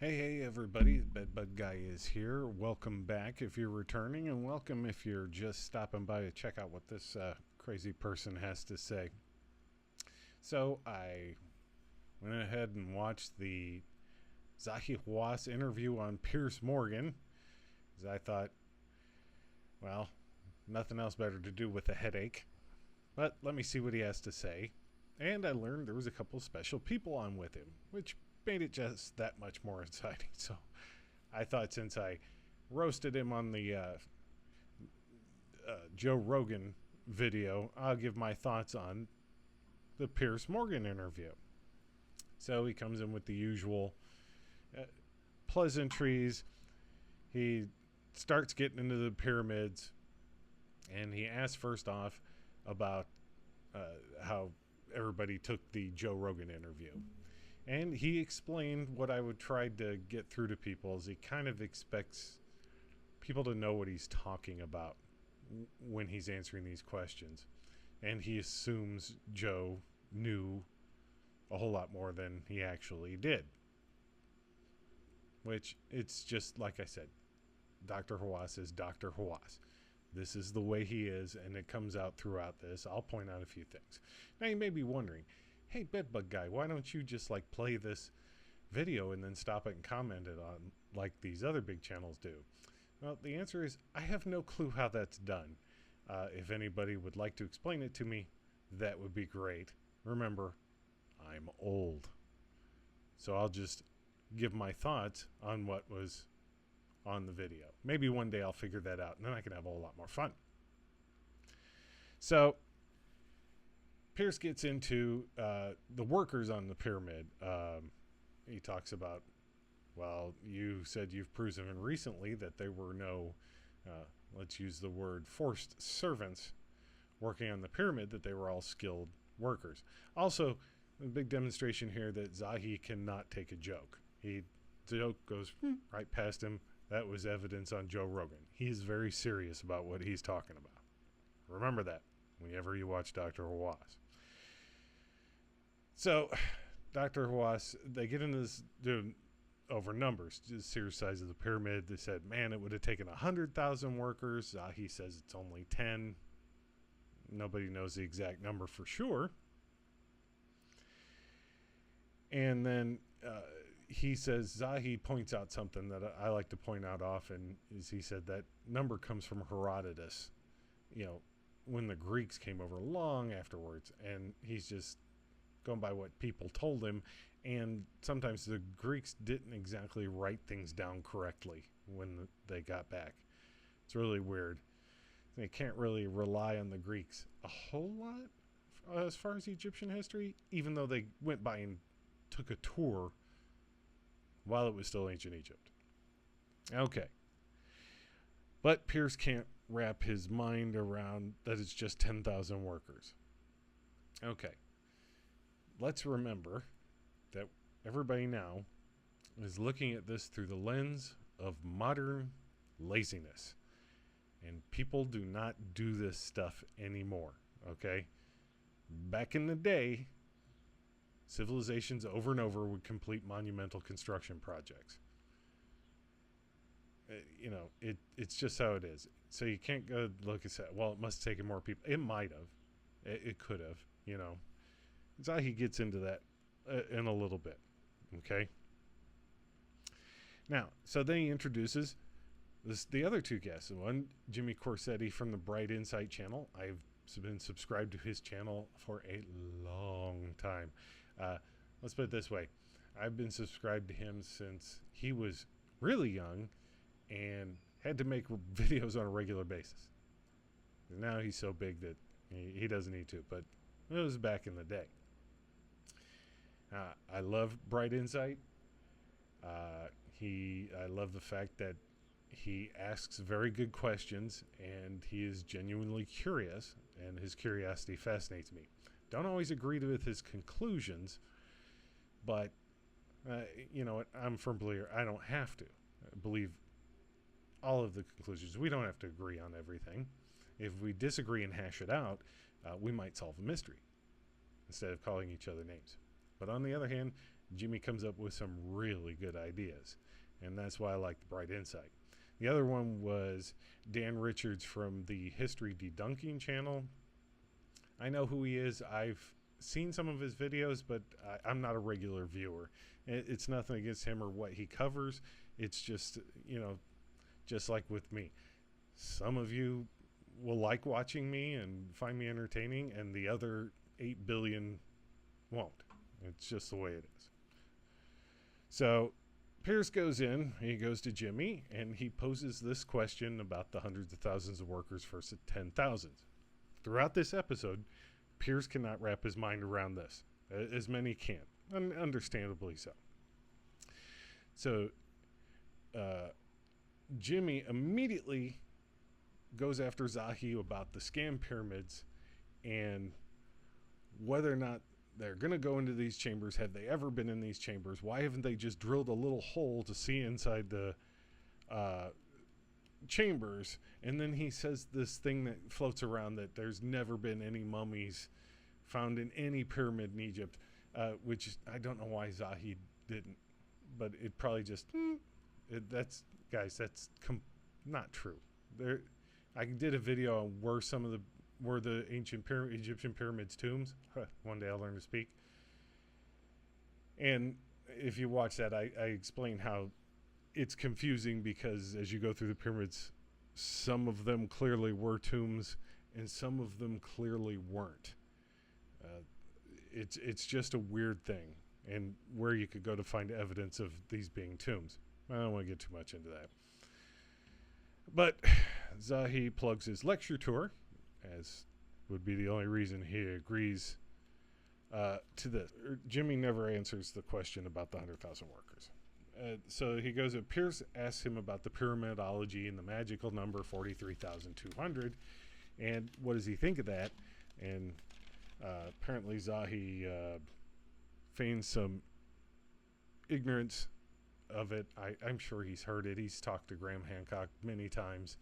Hey everybody, Bedbug Guy is here. Welcome back if you're returning, and welcome if you're just stopping by to check out what this crazy person has to say. So I went ahead and watched the Zahi Hawass interview on Piers Morgan, because I thought, well, nothing else better to do with a headache. But let me see what he has to say. And I learned there was a couple special people on with him, which made it just that much more exciting. So I thought, since I roasted him on the Joe Rogan video, I'll give my thoughts on the Piers Morgan interview. So he comes in with the usual pleasantries. He starts getting into the pyramids, and he asks first off about how everybody took the Joe Rogan interview. And he explained what I would try to get through to people is he kind of expects people to know what he's talking about when he's answering these questions. And he assumes Joe knew a whole lot more than he actually did. Which, it's just like I said, Dr. Hawass is Dr. Hawass. This is the way he is, and it comes out throughout this. I'll point out a few things. Now you may be wondering, hey, Bedbug Guy, why don't you just play this video and then stop it and comment it on like these other big channels do? Well, the answer is I have no clue how that's done. If anybody would like to explain it to me, that would be great. Remember, I'm old. So I'll just give my thoughts on what was on the video. Maybe one day I'll figure that out, and then I can have a whole lot more fun. So Piers gets into the workers on the pyramid. He talks about, well, you said you've proven recently that there were no, let's use the word forced servants working on the pyramid, that they were all skilled workers. Also, a big demonstration here that Zahi cannot take a joke. The joke goes right past him. That was evidence on Joe Rogan. He's very serious about what he's talking about. Remember that whenever you watch Dr. Hawass. So, Dr. Hawass, they get into this over numbers, the sheer size of the pyramid. They said, man, it would have taken 100,000 workers. He says it's only 10. Nobody knows the exact number for sure. And then he says, Zahi points out something that I like to point out often, is he said that number comes from Herodotus, when the Greeks came over long afterwards, and he's just going by what people told him, and sometimes the Greeks didn't exactly write things down correctly when they got back. It's really weird. They can't really rely on the Greeks a whole lot as far as Egyptian history, even though they went by and took a tour while it was still ancient Egypt. Okay. But Piers can't wrap his mind around that it's just 10,000 workers. Okay. Let's remember that everybody now is looking at this through the lens of modern laziness. And people do not do this stuff anymore, okay? Back in the day, civilizations over and over would complete monumental construction projects. It's just how it is. So you can't go look and say, well, it must have taken more people. It might have. It could have, Zahi gets into that in a little bit, okay? Now, so then he introduces the other two guests. One, Jimmy Corsetti from the Bright Insight channel. I've been subscribed to his channel for a long time. Let's put it this way. I've been subscribed to him since he was really young and had to make videos on a regular basis. And now he's so big that he doesn't need to, but it was back in the day. I love Bright Insight. I love the fact that he asks very good questions, and he is genuinely curious, and his curiosity fascinates me. Don't always agree with his conclusions, but you know what? I'm a firm believer. I don't have to believe all of the conclusions. We don't have to agree on everything. If we disagree and hash it out, we might solve a mystery instead of calling each other names. But on the other hand, Jimmy comes up with some really good ideas, and that's why I like the Bright Insight. The other one was Dan Richards from the History Dedunking channel. I know who he is. I've seen some of his videos, but I'm not a regular viewer. It's nothing against him or what he covers. It's just, just like with me. Some of you will like watching me and find me entertaining, and the other 8 billion won't. It's just the way it is. So Piers goes in, he goes to Jimmy, and he poses this question about the hundreds of thousands of workers versus 10,000. Throughout this episode, Piers cannot wrap his mind around this, as many can, and understandably so. So Jimmy immediately goes after Zahi about the scam pyramids and whether or not they're going to go into these chambers. Have they ever been in these chambers? Why haven't they just drilled a little hole to see inside the chambers? And then he says this thing that floats around that there's never been any mummies found in any pyramid in Egypt, which I don't know why Zahi didn't, but it probably just that's not true. I did a video on were the ancient Egyptian pyramids tombs. One day I'll learn to speak. And if you watch that, I explain how it's confusing because as you go through the pyramids, some of them clearly were tombs and some of them clearly weren't. It's just a weird thing, and where you could go to find evidence of these being tombs. I don't want to get too much into that. But Zahi plugs his lecture tour, as would be the only reason he agrees to this. Jimmy never answers the question about the 100,000 workers. So he goes, Piers asks him about the pyramidology and the magical number 43,200, and what does he think of that? And apparently Zahi feigns some ignorance of it. I'm sure he's heard it. He's talked to Graham Hancock many times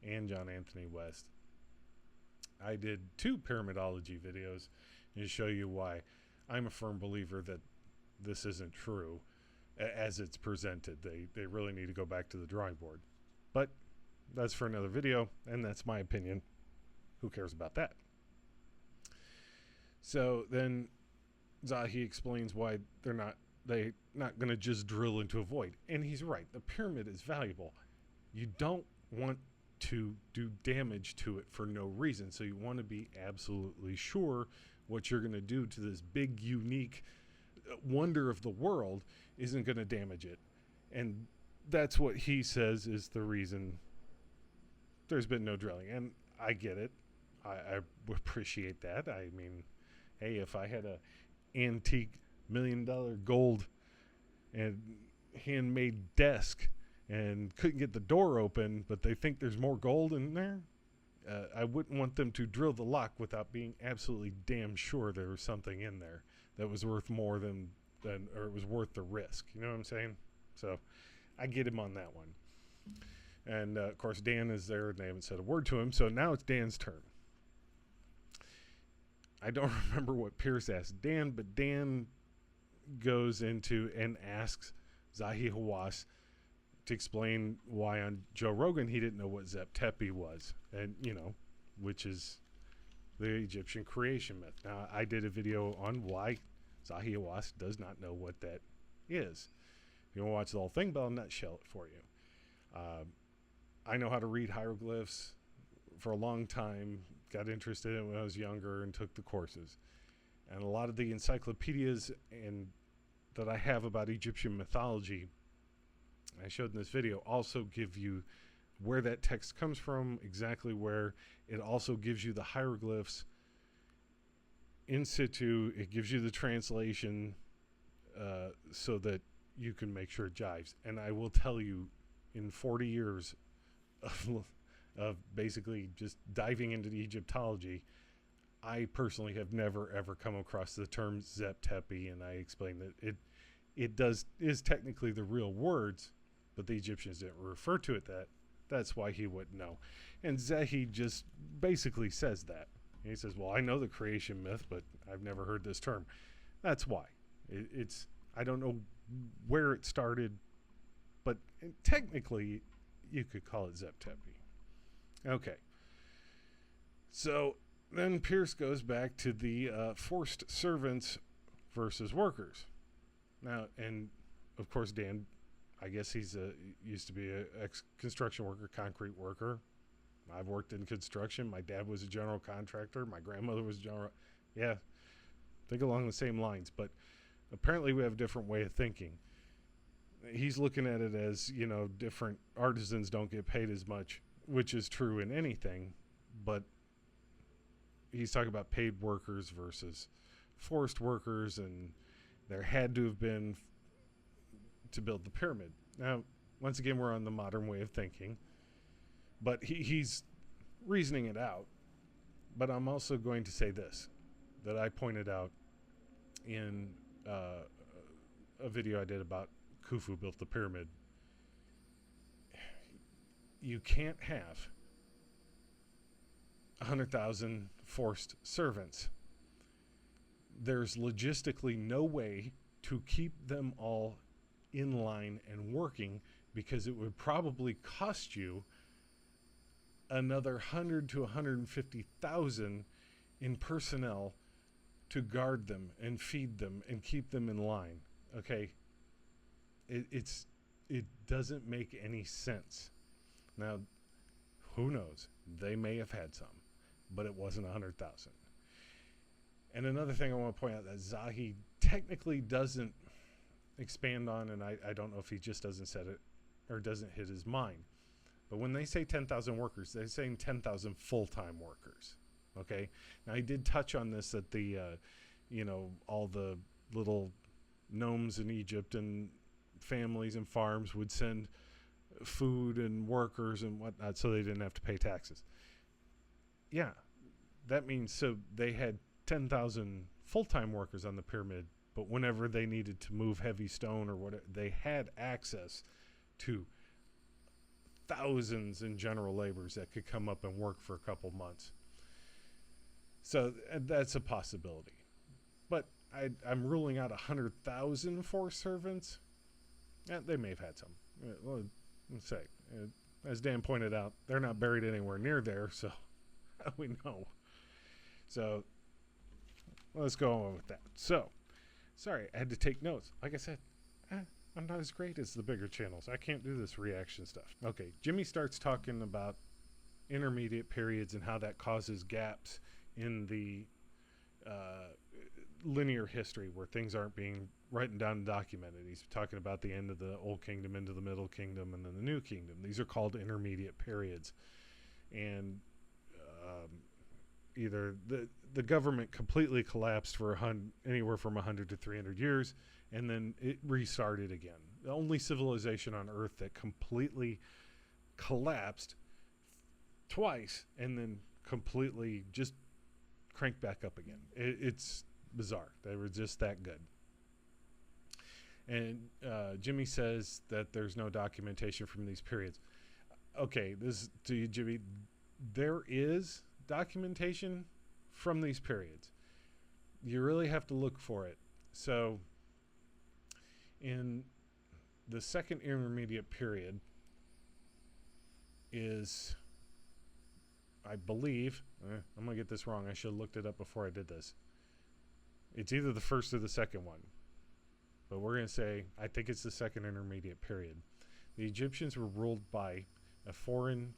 and John Anthony West. I did 2 pyramidology videos to show you why I'm a firm believer that this isn't true as it's presented. They really need to go back to the drawing board. But that's for another video, and that's my opinion. Who cares about that? So then Zahi explains why they're not going to just drill into a void. And he's right. The pyramid is valuable. You don't want to do damage to it for no reason. So you want to be absolutely sure what you're going to do to this big, unique wonder of the world isn't going to damage it. And that's what he says is the reason there's been no drilling. And I get it. I appreciate that. I mean, hey, if I had a antique $1 million gold and handmade desk and couldn't get the door open, but they think there's more gold in there, I wouldn't want them to drill the lock without being absolutely damn sure there was something in there that was worth more than or it was worth the risk. You know what I'm saying? So I get him on that one. And of course Dan is there and they haven't said a word to him, so now it's Dan's turn. I don't remember what Piers asked Dan, but Dan goes into and asks Zahi Hawass to explain why on Joe Rogan he didn't know what Zep Tepi was, and which is the Egyptian creation myth. Now I did a video on why Zahi Hawass does not know what that is. If you want to watch the whole thing, but I'll nutshell it for you. I know how to read hieroglyphs for a long time. Got interested in it when I was younger and took the courses. And a lot of the encyclopedias that I have about Egyptian mythology, I showed in this video, also give you where that text comes from, exactly where. It also gives you the hieroglyphs in situ. It gives you the translation so that you can make sure it jives. And I will tell you, in 40 years of basically just diving into the Egyptology, I personally have never ever come across the term Zep Tepi, and I explained that it is technically the real words, but the Egyptians didn't refer to it that. That's why he wouldn't know. And Zahi just basically says that. And he says, well, I know the creation myth, but I've never heard this term. That's why. I don't know where it started, but technically you could call it Zep-Tepi. Okay. So then Pierce goes back to the forced servants versus workers. Now, and of course, Dan, I guess he's used to be an ex-construction worker, concrete worker. I've worked in construction. My dad was a general contractor. My grandmother was general. Yeah, think along the same lines. But apparently we have a different way of thinking. He's looking at it as, different artisans don't get paid as much, which is true in anything. But he's talking about paid workers versus forced workers, and there had to have been to build the pyramid. Now, once again, we're on the modern way of thinking. But he's reasoning it out. But I'm also going to say this, that I pointed out in a video I did about Khufu built the pyramid. You can't have 100,000 forced servants. There's logistically no way to keep them all in line and working, because it would probably cost you another 100 to 150,000 in personnel to guard them and feed them and keep them in line. Okay, it doesn't make any sense. Now, who knows? They may have had some, but it wasn't 100,000. And another thing I want to point out that Zahi technically doesn't expand on, and I don't know if he just doesn't set it or doesn't hit his mind. But when they say 10,000 workers, they're saying 10,000 full-time workers. Okay? Now, he did touch on this, that the, all the little gnomes in Egypt and families and farms would send food and workers and whatnot so they didn't have to pay taxes. Yeah, that means so they had 10,000 full-time workers on the pyramid, but whenever they needed to move heavy stone or whatever, they had access to thousands in general laborers that could come up and work for a couple months. So that's a possibility. But I'm ruling out 100,000 forced servants. Yeah, they may have had some. Well, let's say, as Dan pointed out, they're not buried anywhere near there, so how do we know? So let's go on with that. So, sorry, I had to take notes. Like I said, I'm not as great as the bigger channels. I can't do this reaction stuff. Okay, Jimmy starts talking about intermediate periods and how that causes gaps in the linear history where things aren't being written down and documented. He's talking about the end of the Old Kingdom into the Middle Kingdom and then the New Kingdom. These are called intermediate periods. And either the government completely collapsed for anywhere from 100 to 300 years, and then it restarted again. The only civilization on Earth that completely collapsed twice and then completely just cranked back up again. It's bizarre. They were just that good. And Jimmy says that there's no documentation from these periods. Okay, this to you, Jimmy. There is documentation from these periods. You really have to look for it. So in the second intermediate period is, I believe, I'm going to get this wrong. I should have looked it up before I did this. It's either the first or the second one. But we're going to say, I think it's the second intermediate period. The Egyptians were ruled by a foreign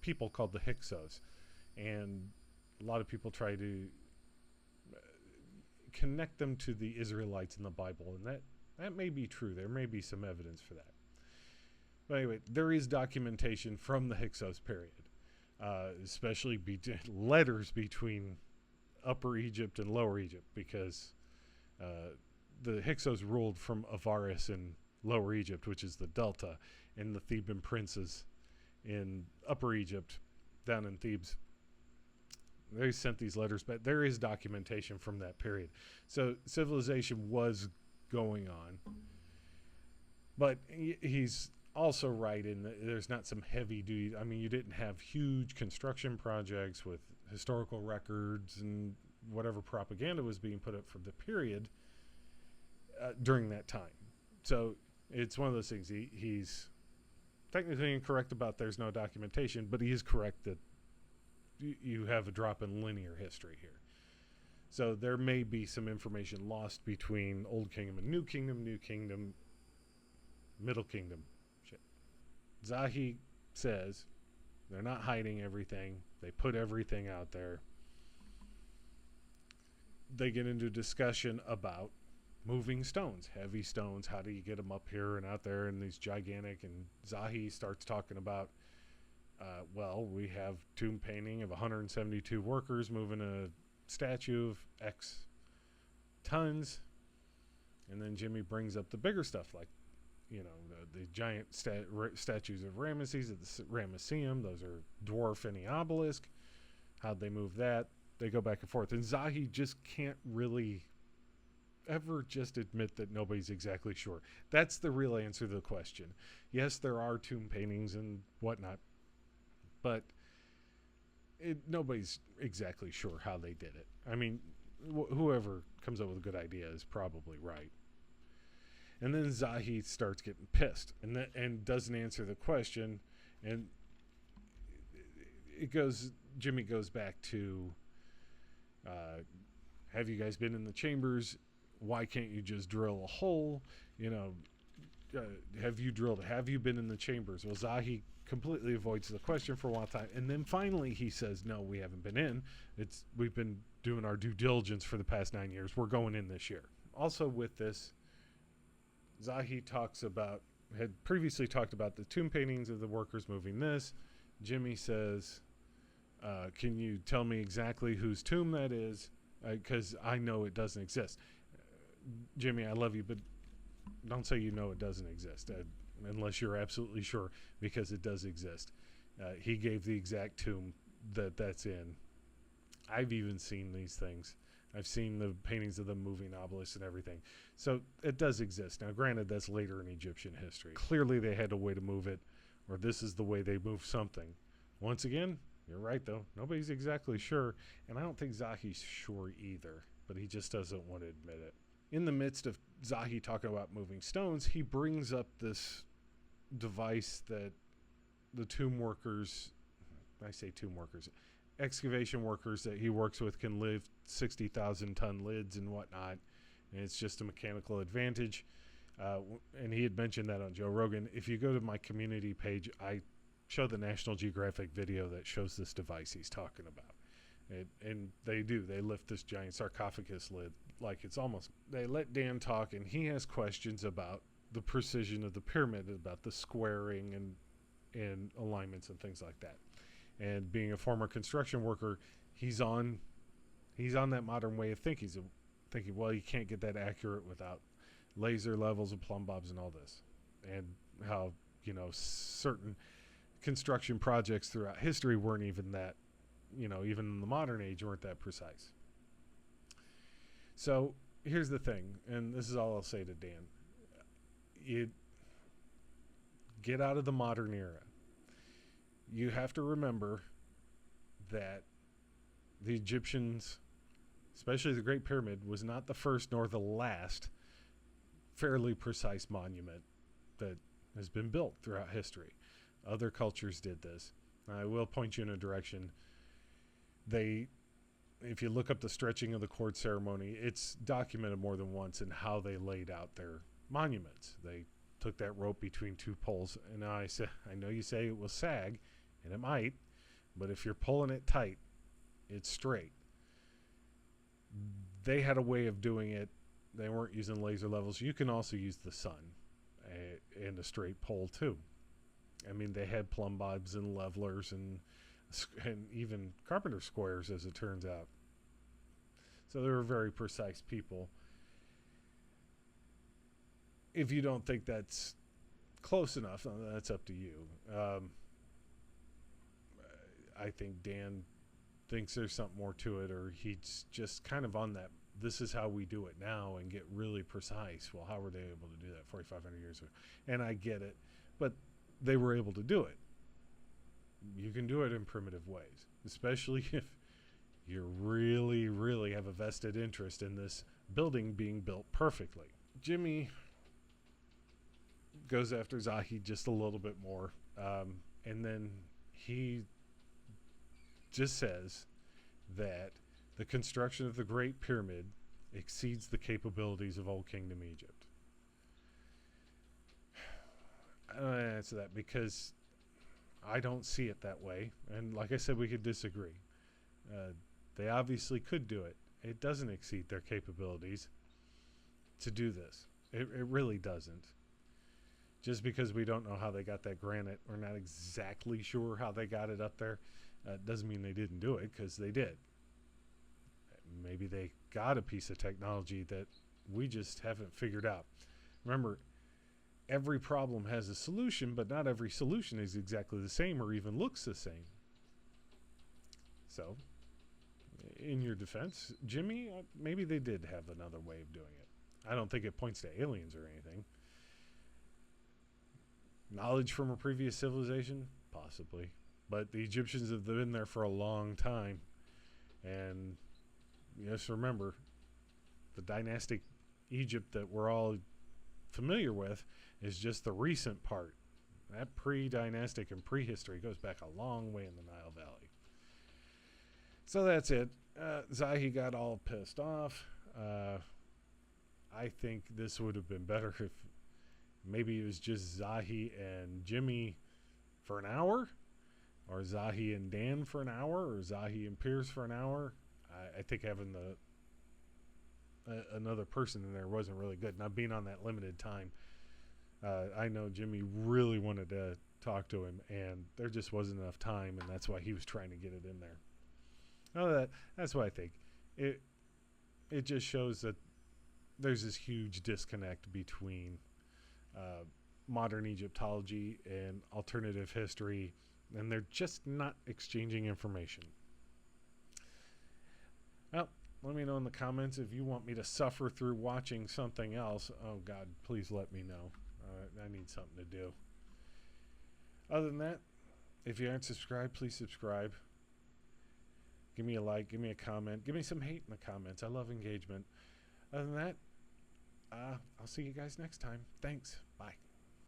people called the Hyksos. And a lot of people try to connect them to the Israelites in the Bible. And that may be true. There may be some evidence for that. But anyway, there is documentation from the Hyksos period. Especially letters between Upper Egypt and Lower Egypt, because the Hyksos ruled from Avaris in Lower Egypt, which is the Delta, and the Theban princes in Upper Egypt, down in Thebes. They sent these letters, but there is documentation from that period. So civilization was going on. But he's also right in that there's not some heavy duty. I mean, you didn't have huge construction projects with historical records and whatever propaganda was being put up from the period. during that time. So it's one of those things. He's technically incorrect about there's no documentation, but he is correct that you have a drop in linear history here. So there may be some information lost between Old Kingdom and New Kingdom, Middle Kingdom. Shit. Zahi says they're not hiding everything. They put everything out there. They get into discussion about moving stones, heavy stones. How do you get them up here and out there in these gigantic? And Zahi starts talking about, we have tomb painting of 172 workers moving a statue of X tons. And then Jimmy brings up the bigger stuff, like, the giant statues of Ramesses at the Ramesseum. Those are dwarf any obelisk. How'd they move that? They go back and forth. And Zahi just can't really ever just admit that nobody's exactly sure. That's the real answer to the question. Yes, there are tomb paintings and whatnot, but nobody's exactly sure how they did it. I mean, whoever comes up with a good idea is probably right. And then Zahi starts getting pissed and doesn't answer the question. And Jimmy goes back to, have you guys been in the chambers? Why can't you just drill a hole? Have you been in the chambers? Well, Zahi completely avoids the question for a while time. And then finally he says, no, we haven't been in. We've been doing our due diligence for the past 9 years. We're going in this year. Also with this, Zahi had previously talked about the tomb paintings of the workers moving this. Jimmy says, can you tell me exactly whose tomb that is? Because I know it doesn't exist. Jimmy, I love you, but don't say you know it doesn't exist unless you're absolutely sure, because it does exist. He gave the exact tomb that's in. I've even seen these things. I've seen the paintings of them moving obelisks and everything. So it does exist. Now, granted, that's later in Egyptian history. Clearly, they had a way to move it, or this is the way they move something. Once again, you're right, though. Nobody's exactly sure, and I don't think Zahi's sure either, but he just doesn't want to admit it. In the midst of Zahi talking about moving stones, he brings up this device that the excavation workers that he works with can lift 60,000-ton lids and whatnot, and it's just a mechanical advantage. And he had mentioned that on Joe Rogan. If you go to my community page, I show the National Geographic video that shows this device he's talking about. And they lift this giant sarcophagus lid like it's almost. They let Dan talk, and he has questions about the precision of the pyramid, about the squaring and alignments and things like that. And being a former construction worker, he's on that modern way of thinking. Well, you can't get that accurate without laser levels and plumb bobs and all this, and how certain construction projects throughout history weren't even that. Even in the modern age, weren't that precise. So here's the thing, and this is all I'll say to Dan. You get out of the modern era. You have to remember that the Egyptians, especially the Great Pyramid, was not the first nor the last fairly precise monument that has been built throughout history. Other cultures did this. I will point you in a direction. If you look up the stretching of the cord ceremony, it's documented more than once in how they laid out their monuments. They took that rope between two poles, and I know you say it will sag, and it might, but if you're pulling it tight, it's straight. They had a way of doing it. They weren't using laser levels. You can also use the sun and a straight pole too. I mean, they had plumb bobs and levelers and even carpenter squares, as it turns out. So they were very precise people. If you don't think that's close enough, that's up to you. I think Dan thinks there's something more to it, or he's just kind of on that, this is how we do it now, and get really precise. Well, how were they able to do that 4,500 years ago? And I get it, but they were able to do it. You can do it in primitive ways, especially if you really, really have a vested interest in this building being built perfectly. Jimmy goes after Zahi just a little bit more. And then he just says that the construction of the Great Pyramid exceeds the capabilities of Old Kingdom Egypt. I don't answer that because I don't see it that way. And like I said, we could disagree. They obviously could do it. It doesn't exceed their capabilities to do this. It really doesn't. Just because we don't know how they got that granite, we're not exactly sure how they got it up there, doesn't mean they didn't do it, because they did. Maybe they got a piece of technology that we just haven't figured out. Remember, every problem has a solution, but not every solution is exactly the same or even looks the same. So, in your defense, Jimmy, maybe they did have another way of doing it. I don't think it points to aliens or anything. Knowledge from a previous civilization? Possibly. But the Egyptians have been there for a long time. And just remember, the dynastic Egypt that we're all familiar with is just the recent part. That pre-dynastic and prehistory goes back a long way in the Nile Valley. So that's it. Zahi got all pissed off. I think this would have been better if maybe it was just Zahi and Jimmy for an hour, or Zahi and Dan for an hour, or Zahi and Piers for an hour. I think having another person in there wasn't really good. Now, being on that limited time, I know Jimmy really wanted to talk to him, and there just wasn't enough time, and that's why he was trying to get it in there. That's what I think. It just shows that there's this huge disconnect between modern Egyptology and alternative history, and they're just not exchanging information. Well, let me know in the comments if you want me to suffer through watching something else. Oh God, please let me know. I need something to do. Other than that, if you aren't subscribed, please subscribe. Give me a like, give me a comment, give me some hate in the comments. I love engagement. Other than that, I'll see you guys next time. Thanks. Bye.